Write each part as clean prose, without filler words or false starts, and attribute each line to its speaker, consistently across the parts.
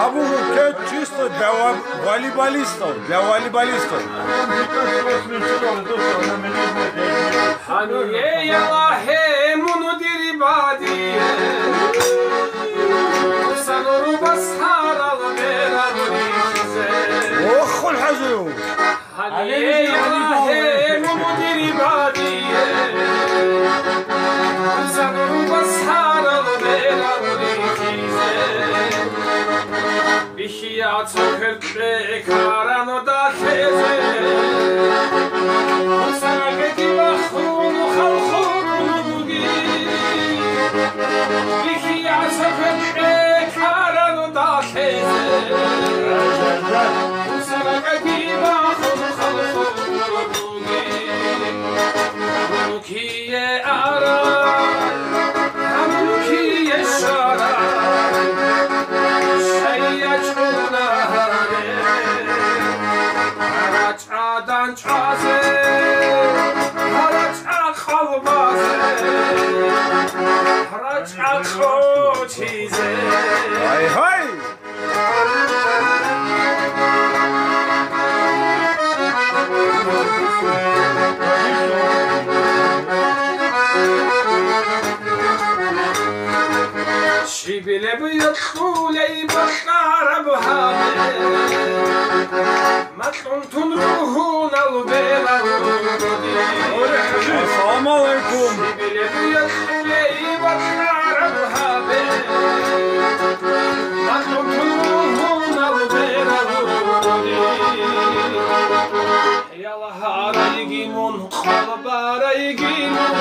Speaker 1: Abu che čisto volejbolisto.
Speaker 2: Haniye yalahe munu diribadi Sanoru basharal meradurize
Speaker 1: Okhul hazu.
Speaker 2: Haniye yalahe munu diribadi Sanoru basharal meradurize Bihiyat kırkbe karano da teze Sarageti bakhunu khalkhunu gi Bihiyat kırkbe karano da teze Sarageti bakhunu khalkhunu gi Hanukiye ara Hanukiye shara Araç'adan çaze, Araç'a kalmazı, Araç'a koçize.
Speaker 1: Hay hay.
Speaker 2: Şibile büyük kuley bakara buhane Matluntun ruhun al bela
Speaker 1: Assalamu alaikum.
Speaker 2: Şibile büyük kuley bakara buhane Matluntun ruhun al bela Yala haray gimun kalbaray gimun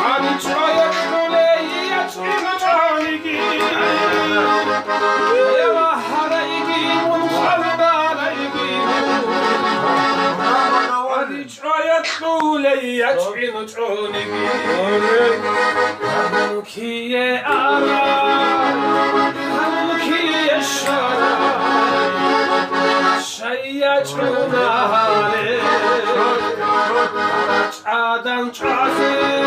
Speaker 2: Hani çayat kuley yaçkın canigi Yala haray gimun kalbaray gimun Hani çayat kuley yaçkın canigi Hanukiye ara Hanukiye şara Şayyaçkın hale Araç'adan çaze